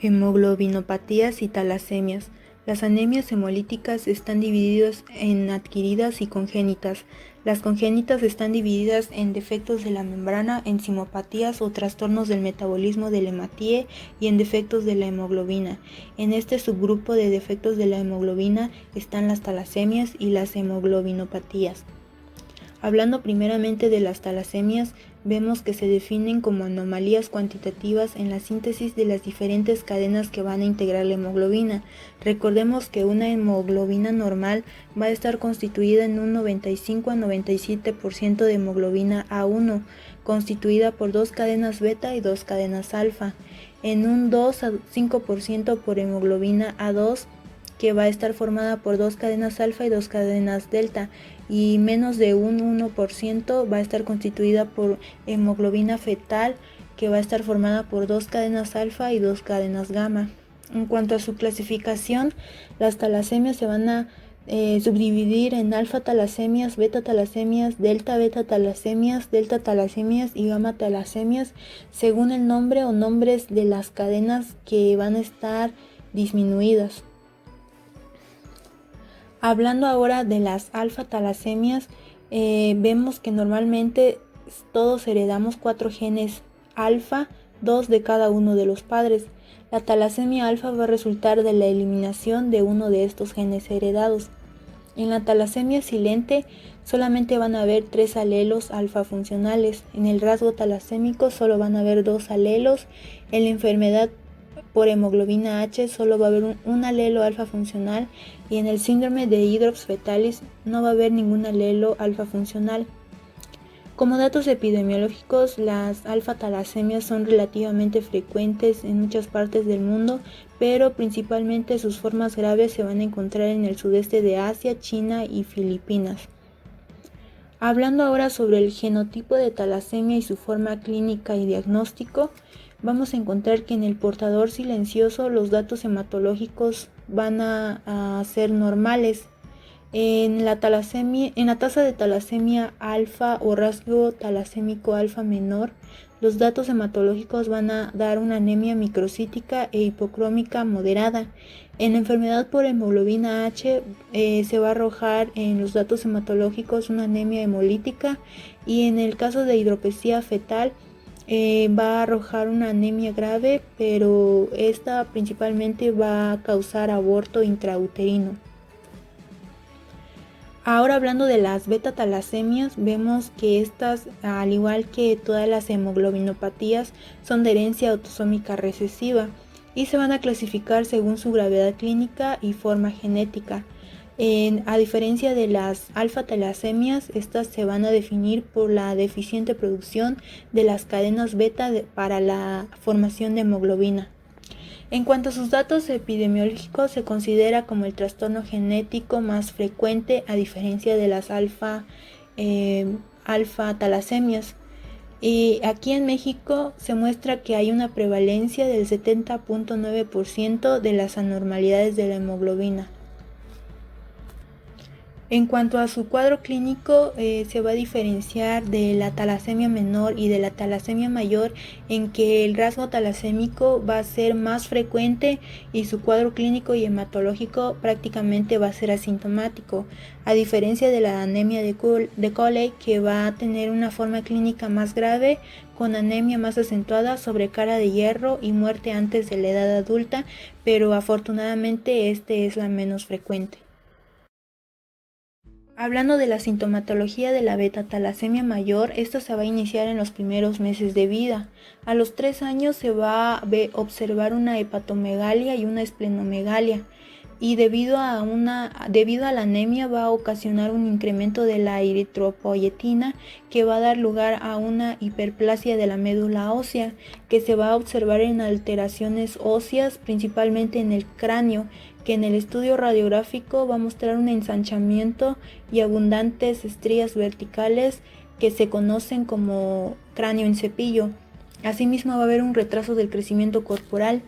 Hemoglobinopatías y talasemias. Las anemias hemolíticas están divididas en adquiridas y congénitas. Las congénitas están divididas en defectos de la membrana, enzimopatías o trastornos del metabolismo del hematíe y en defectos de la hemoglobina. En este subgrupo de defectos de la hemoglobina están las talasemias y las hemoglobinopatías. Hablando primeramente de las talasemias, vemos que se definen como anomalías cuantitativas en la síntesis de las diferentes cadenas que van a integrar la hemoglobina. Recordemos que una hemoglobina normal va a estar constituida en un 95 a 97% de hemoglobina A1, constituida por dos cadenas beta y dos cadenas alfa, en un 2 a 5% por hemoglobina A2, que va a estar formada por dos cadenas alfa y dos cadenas delta, y menos de un 1% va a estar constituida por hemoglobina fetal, que va a estar formada por dos cadenas alfa y dos cadenas gamma. En cuanto a su clasificación, las talasemias se van a subdividir en alfa talasemias, beta talasemias, delta beta talasemias, delta talasemias y gamma talasemias, según el nombre o nombres de las cadenas que van a estar disminuidas. Hablando ahora de las alfa talasemias, vemos que normalmente todos heredamos 4 genes alfa, 2 de cada uno de los padres. La talasemia alfa va a resultar de la eliminación de uno de estos genes heredados. En la talasemia silente solamente van a haber 3 alelos alfa funcionales. En el rasgo talasémico solo van a haber 2 alelos. En la enfermedad por hemoglobina H solo va a haber un alelo alfa funcional, y en el síndrome de hidrops fetalis no va a haber ningún alelo alfa funcional. Como datos epidemiológicos, las alfa talasemias son relativamente frecuentes en muchas partes del mundo, pero principalmente sus formas graves se van a encontrar en el sudeste de Asia, China y Filipinas. Hablando ahora sobre el genotipo de talasemia y su forma clínica y diagnóstico, vamos a encontrar que en el portador silencioso los datos hematológicos van a ser normales. En la tasa de talasemia alfa o rasgo talasémico alfa menor, los datos hematológicos van a dar una anemia microcítica e hipocrómica moderada. En la enfermedad por hemoglobina H se va a arrojar en los datos hematológicos una anemia hemolítica, y en el caso de hidropesía fetal va a arrojar una anemia grave, pero esta principalmente va a causar aborto intrauterino. Ahora, hablando de las beta talasemias, vemos que estas, al igual que todas las hemoglobinopatías, son de herencia autosómica recesiva y se van a clasificar según su gravedad clínica y forma genética. A diferencia de las alfa talasemias, estas se van a definir por la deficiente producción de las cadenas beta para la formación de hemoglobina. En cuanto a sus datos epidemiológicos, se considera como el trastorno genético más frecuente, a diferencia de las alfa talasemias. Y aquí en México se muestra que hay una prevalencia del 70.9% de las anormalidades de la hemoglobina. En cuanto a su cuadro clínico, se va a diferenciar de la talasemia menor y de la talasemia mayor en que el rasgo talasémico va a ser más frecuente y su cuadro clínico y hematológico prácticamente va a ser asintomático, a diferencia de la anemia de Coley, que va a tener una forma clínica más grave, con anemia más acentuada, sobrecarga de hierro y muerte antes de la edad adulta, pero afortunadamente este es la menos frecuente. Hablando de la sintomatología de la beta-talasemia mayor, esta se va a iniciar en los primeros meses de vida. A los 3 años se va a observar una hepatomegalia y una esplenomegalia, y debido a la anemia va a ocasionar un incremento de la eritropoyetina, que va a dar lugar a una hiperplasia de la médula ósea, que se va a observar en alteraciones óseas, principalmente en el cráneo, que en el estudio radiográfico va a mostrar un ensanchamiento y abundantes estrías verticales que se conocen como cráneo en cepillo. Asimismo va a haber un retraso del crecimiento corporal,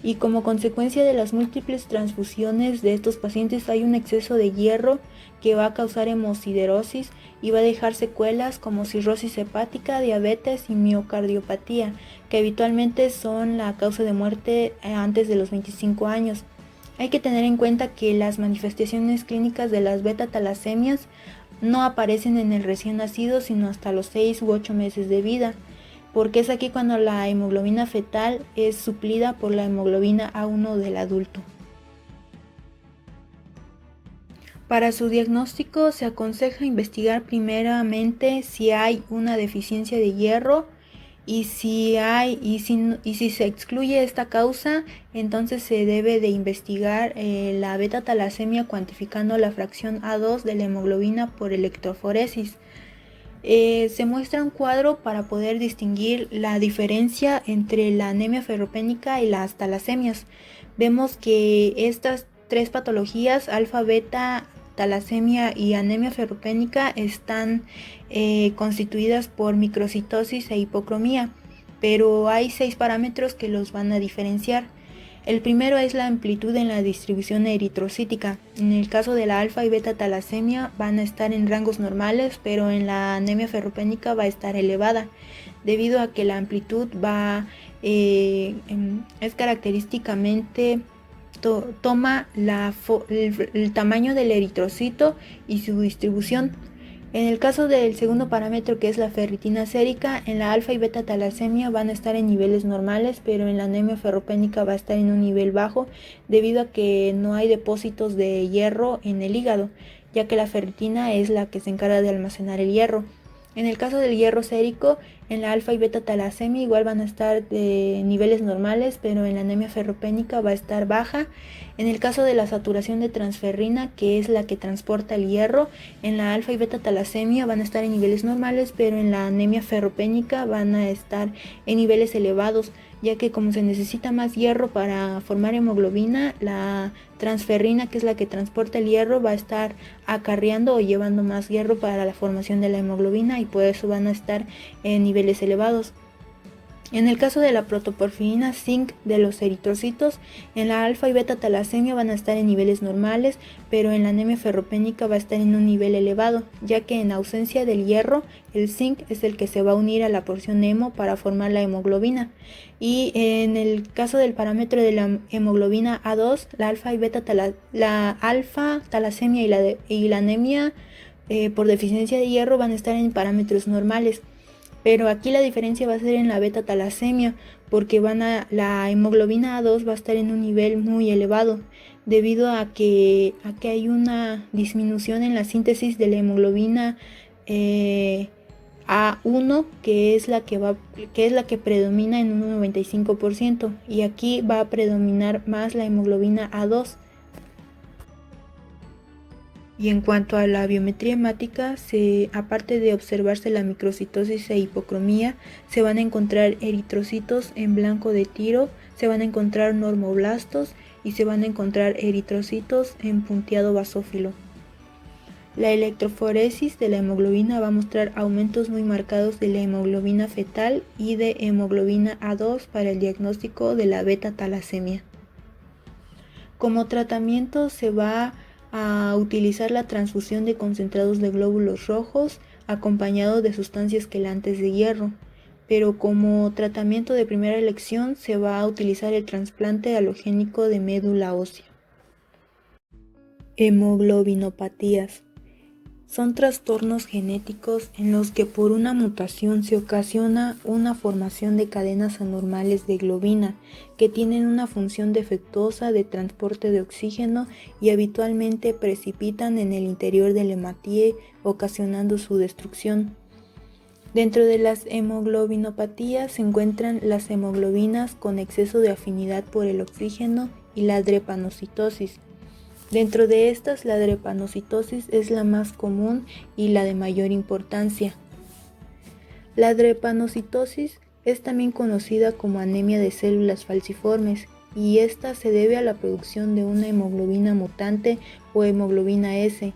y como consecuencia de las múltiples transfusiones de estos pacientes hay un exceso de hierro que va a causar hemosiderosis y va a dejar secuelas como cirrosis hepática, diabetes y miocardiopatía, que habitualmente son la causa de muerte antes de los 25 años. Hay que tener en cuenta que las manifestaciones clínicas de las beta-talasemias no aparecen en el recién nacido sino hasta los 6 u 8 meses de vida, porque es aquí cuando la hemoglobina fetal es suplida por la hemoglobina A1 del adulto. Para su diagnóstico se aconseja investigar primeramente si hay una deficiencia de hierro y si se excluye esta causa, entonces se debe de investigar la beta-talasemia cuantificando la fracción A2 de la hemoglobina por electroforesis. Se muestra un cuadro para poder distinguir la diferencia entre la anemia ferropénica y las talasemias. Vemos que estas tres patologías, alfa, beta, talasemia y anemia ferropénica, están constituidas por microcitosis e hipocromía, pero hay 6 parámetros que los van a diferenciar. El primero es la amplitud en la distribución eritrocítica. En el caso de la alfa y beta talasemia van a estar en rangos normales, pero en la anemia ferropénica va a estar elevada, debido a que la amplitud es característicamente toma el tamaño del eritrocito y su distribución. En el caso del segundo parámetro, que es la ferritina sérica, en la alfa y beta talasemia van a estar en niveles normales, pero en la anemia ferropénica va a estar en un nivel bajo debido a que no hay depósitos de hierro en el hígado, ya que la ferritina es la que se encarga de almacenar el hierro. En el caso del hierro sérico, en la alfa y beta talasemia igual van a estar de niveles normales, pero en la anemia ferropénica va a estar baja. En el caso de la saturación de transferrina, que es la que transporta el hierro, en la alfa y beta talasemia van a estar en niveles normales, pero en la anemia ferropénica van a estar en niveles elevados, ya que como se necesita más hierro para formar hemoglobina, la transferrina, que es la que transporta el hierro, va a estar acarreando o llevando más hierro para la formación de la hemoglobina y por eso van a estar en niveles elevados. En el caso de la protoporfirina zinc de los eritrocitos, en la alfa y beta talasemia van a estar en niveles normales, pero en la anemia ferropénica va a estar en un nivel elevado, ya que en ausencia del hierro, el zinc es el que se va a unir a la porción hemo para formar la hemoglobina. Y en el caso del parámetro de la hemoglobina A2, la alfa y beta la alfa talasemia y la anemia por deficiencia de hierro van a estar en parámetros normales. Pero aquí la diferencia va a ser en la beta talasemia, porque la hemoglobina A2 va a estar en un nivel muy elevado, debido a que hay una disminución en la síntesis de la hemoglobina A1, que es la que predomina en un 95%, y aquí va a predominar más la hemoglobina A2. Y en cuanto a la biometría hemática, aparte de observarse la microcitosis e hipocromía, se van a encontrar eritrocitos en blanco de tiro, se van a encontrar normoblastos y se van a encontrar eritrocitos en punteado basófilo. La electroforesis de la hemoglobina va a mostrar aumentos muy marcados de la hemoglobina fetal y de hemoglobina A2 para el diagnóstico de la beta-talasemia. Como tratamiento se va a utilizar la transfusión de concentrados de glóbulos rojos acompañado de sustancias quelantes de hierro, pero como tratamiento de primera elección se va a utilizar el trasplante alogénico de médula ósea. Hemoglobinopatías. Son trastornos genéticos en los que por una mutación se ocasiona una formación de cadenas anormales de globina que tienen una función defectuosa de transporte de oxígeno y habitualmente precipitan en el interior del hematíe, ocasionando su destrucción. Dentro de las hemoglobinopatías se encuentran las hemoglobinas con exceso de afinidad por el oxígeno y la drepanocitosis. Dentro de estas, la drepanocitosis es la más común y la de mayor importancia. La drepanocitosis es también conocida como anemia de células falciformes y esta se debe a la producción de una hemoglobina mutante o hemoglobina S.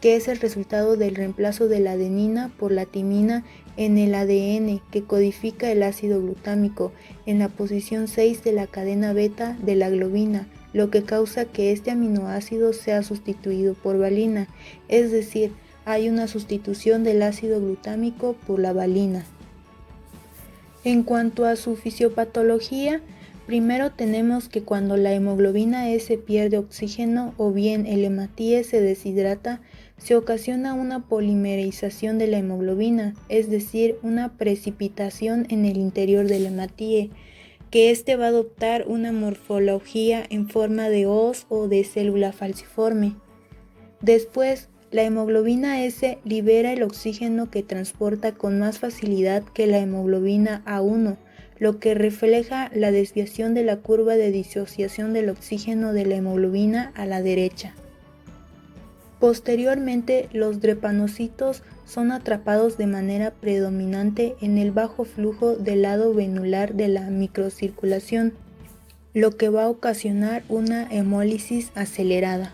que es el resultado del reemplazo de la adenina por la timina en el ADN que codifica el ácido glutámico en la posición 6 de la cadena beta de la globina, lo que causa que este aminoácido sea sustituido por valina, es decir, hay una sustitución del ácido glutámico por la valina. En cuanto a su fisiopatología, primero tenemos que cuando la hemoglobina S pierde oxígeno o bien el hematíes se deshidrata, se ocasiona una polimerización de la hemoglobina, es decir, una precipitación en el interior del hematíe, que éste va a adoptar una morfología en forma de hoz o de célula falciforme. Después, la hemoglobina S libera el oxígeno que transporta con más facilidad que la hemoglobina A1, lo que refleja la desviación de la curva de disociación del oxígeno de la hemoglobina a la derecha. Posteriormente, los drepanocitos son atrapados de manera predominante en el bajo flujo del lado venular de la microcirculación, lo que va a ocasionar una hemólisis acelerada.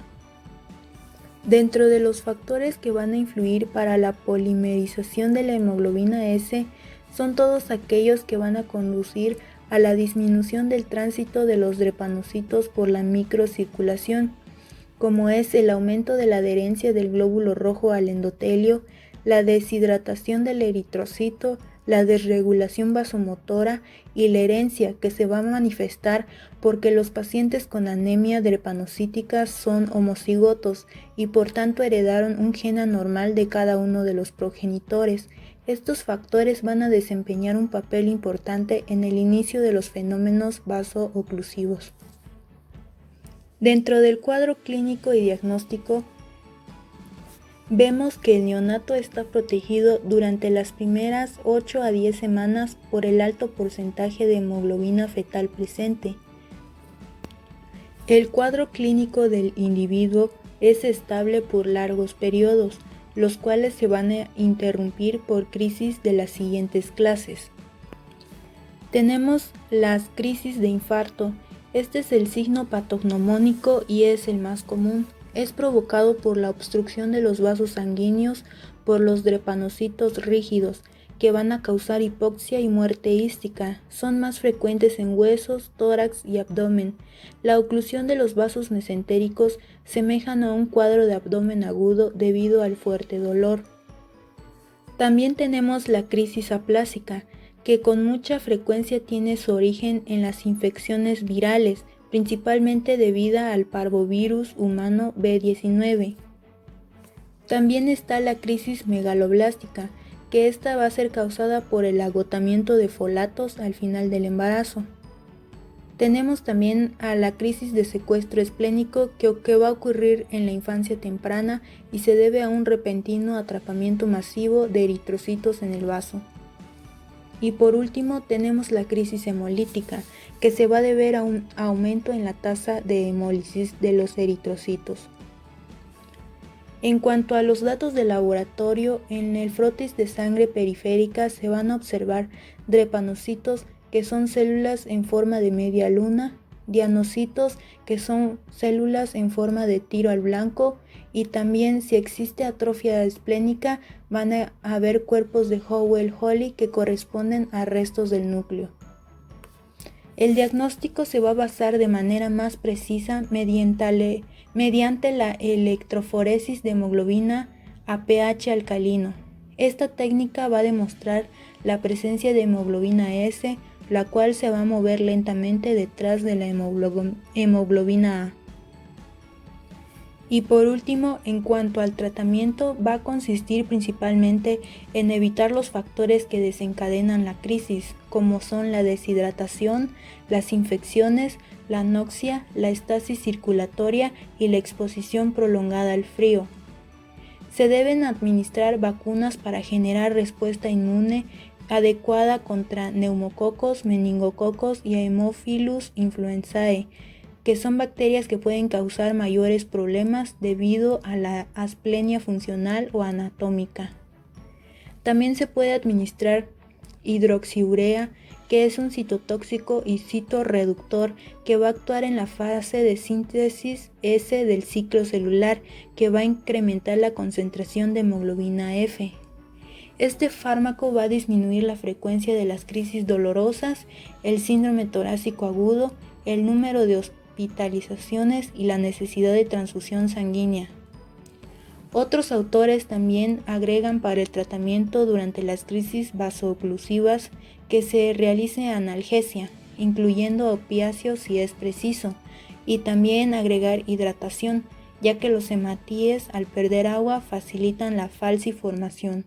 Dentro de los factores que van a influir para la polimerización de la hemoglobina S son todos aquellos que van a conducir a la disminución del tránsito de los drepanocitos por la microcirculación, como es el aumento de la adherencia del glóbulo rojo al endotelio, la deshidratación del eritrocito, la desregulación vasomotora y la herencia que se va a manifestar porque los pacientes con anemia drepanocítica son homocigotos y por tanto heredaron un gen anormal de cada uno de los progenitores. Estos factores van a desempeñar un papel importante en el inicio de los fenómenos vaso-oclusivos. Dentro del cuadro clínico y diagnóstico, vemos que el neonato está protegido durante las primeras 8 a 10 semanas por el alto porcentaje de hemoglobina fetal presente. El cuadro clínico del individuo es estable por largos periodos, los cuales se van a interrumpir por crisis de las siguientes clases. Tenemos las crisis de infarto. Este es el signo patognomónico y es el más común. Es provocado por la obstrucción de los vasos sanguíneos por los drepanocitos rígidos, que van a causar hipoxia y muerte ística. Son más frecuentes en huesos, tórax y abdomen. La oclusión de los vasos mesentéricos semejan a un cuadro de abdomen agudo debido al fuerte dolor. También tenemos la crisis aplásica, que con mucha frecuencia tiene su origen en las infecciones virales, principalmente debida al parvovirus humano B19. También está la crisis megaloblástica, que esta va a ser causada por el agotamiento de folatos al final del embarazo. Tenemos también a la crisis de secuestro esplénico que va a ocurrir en la infancia temprana y se debe a un repentino atrapamiento masivo de eritrocitos en el vaso. Y por último tenemos la crisis hemolítica, que se va a deber a un aumento en la tasa de hemólisis de los eritrocitos. En cuanto a los datos de laboratorio, en el frotis de sangre periférica se van a observar drepanocitos, que son células en forma de media luna, dianocitos, que son células en forma de tiro al blanco, y también si existe atrofia esplénica van a haber cuerpos de Howell-Holly que corresponden a restos del núcleo. El diagnóstico se va a basar de manera más precisa mediante la electroforesis de hemoglobina a pH alcalino. Esta técnica va a demostrar la presencia de hemoglobina S, la cual se va a mover lentamente detrás de la hemoglobina A. Y por último, en cuanto al tratamiento, va a consistir principalmente en evitar los factores que desencadenan la crisis, como son la deshidratación, las infecciones, la anoxia, la estasis circulatoria y la exposición prolongada al frío. Se deben administrar vacunas para generar respuesta inmune adecuada contra neumococos, meningococos y Haemophilus influenzae, que son bacterias que pueden causar mayores problemas debido a la asplenia funcional o anatómica. También se puede administrar hidroxiurea, que es un citotóxico y citorreductor que va a actuar en la fase de síntesis S del ciclo celular, que va a incrementar la concentración de hemoglobina F. Este fármaco va a disminuir la frecuencia de las crisis dolorosas, el síndrome torácico agudo, el número de hospitalizaciones y la necesidad de transfusión sanguínea. Otros autores también agregan para el tratamiento durante las crisis vasooclusivas que se realice analgesia, incluyendo opiáceos si es preciso, y también agregar hidratación, ya que los hematíes al perder agua facilitan la falciformación.